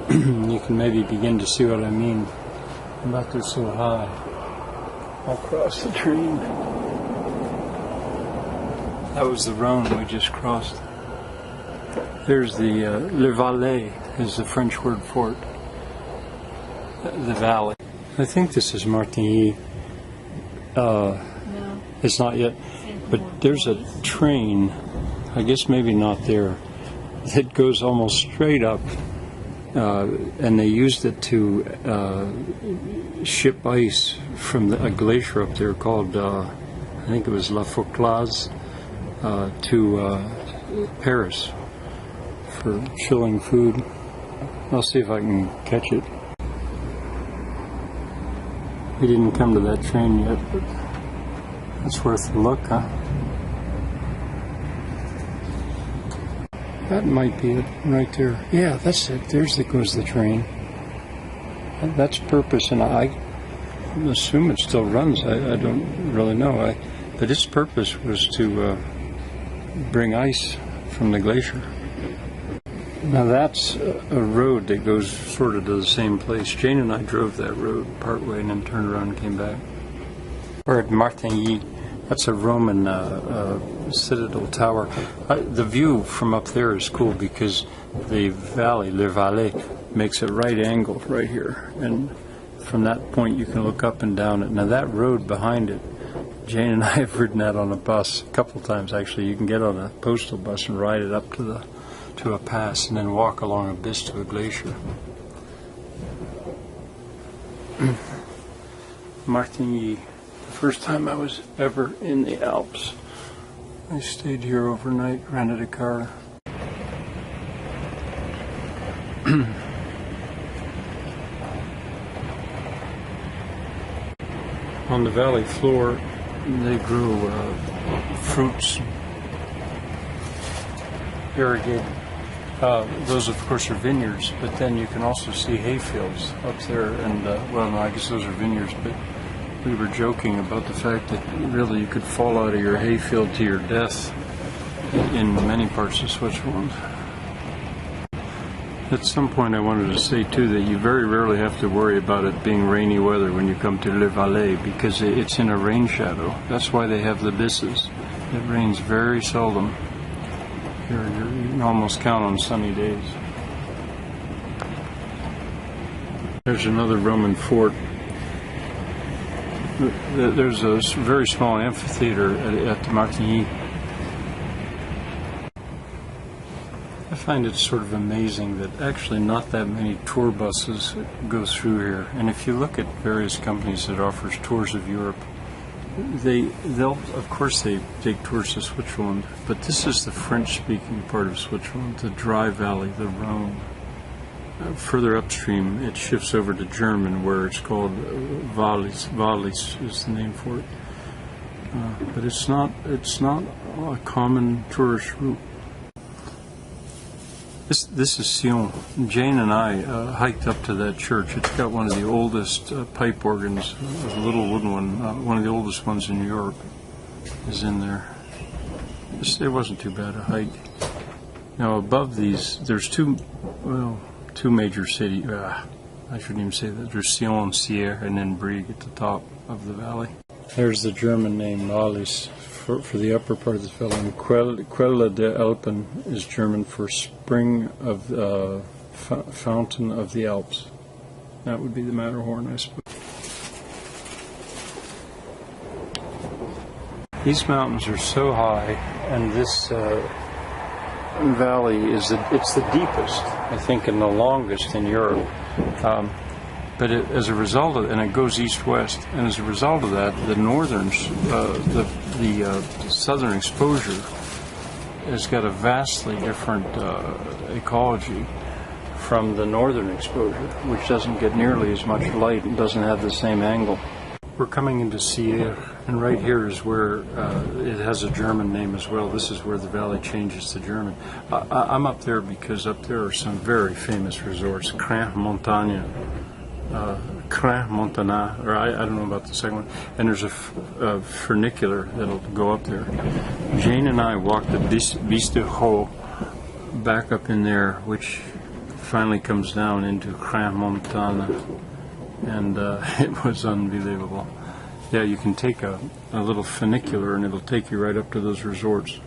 You can maybe begin to see what I mean about they're so high. I'll cross the train. That was the Rhone we just crossed. There's the Le Valais is the French word for it. The valley. I think this is Martigny. No. It's not yet. But there's a train, I guess maybe not there, that goes almost straight up. And they used it to ship ice from a glacier up there called, I think it was La Fauclaz, to Paris for chilling food. I'll see if I can catch it. We didn't come to that train yet, but it's worth a look, huh? That might be it, right there. Yeah, that's it. There's goes the train. That's Purpose, and I assume it still runs. I don't really know. But its purpose was to bring ice from the glacier. Now that's a road that goes sort of to the same place. Jane and I drove that road partway and then turned around and came back. We're at Martigny. That's a Roman citadel tower. The view from up there is cool because the valley, Le Valais, makes a right angle right here. And from that point you can look up and down it. Now that road behind it, Jane and I have ridden that on a bus a couple times actually. You can get on a postal bus and ride it up to a pass and then walk along a abyss to a glacier. Martigny. First time I was ever in the Alps. I stayed here overnight, rented a car. On the valley floor, they grew fruits, irrigated. Those, of course, are vineyards, but then you can also see hayfields up there. And, well, no, I guess those are vineyards, but we were joking about the fact that really you could fall out of your hayfield to your death in many parts of Switzerland. At some point I wanted to say too that you very rarely have to worry about it being rainy weather when you come to Le Valais because it's in a rain shadow. That's why they have the abysses. It rains very seldom. You can almost count on sunny days. There's another Roman fort. There's a very small amphitheater at Martigny. I find it sort of amazing that actually not that many tour buses go through here. And if you look at various companies that offers tours of Europe, they'll of course they take tours to Switzerland, but this is the French-speaking part of Switzerland, the dry valley, the Rhone. Further upstream, it shifts over to German, where it's called Valais. Valais is the name for it. But it's not a common tourist route. This is Sierre. Jane and I hiked up to that church. It's got one of the oldest pipe organs, a little wooden one. One of the oldest ones in Europe is in there. It wasn't too bad a hike. Now above these, there's two major cities. I shouldn't even say that. There's Sierre and then Brieg at the top of the valley. There's the German name, Valais, for the upper part of the valley. And Quelle der Alpen is German for spring of fountain of the Alps. That would be the Matterhorn, I suppose. These mountains are so high, and this valley it's the deepest, I think, and the longest in Europe. But as a result of, and it goes east-west, and as a result of that, the southern exposure has got a vastly different ecology from the northern exposure, which doesn't get nearly as much light and doesn't have the same angle. We're coming into Sierre, and right here is where it has a German name as well. This is where the valley changes to German. I'm up there because up there are some very famous resorts, Crin Montagne, or I don't know about the second one, and there's a funicular that'll go up there. Jane and I walked the Bisse de Rhone back up in there, which finally comes down into Crans-Montana, and it was unbelievable. Yeah, you can take a little funicular and it'll take you right up to those resorts.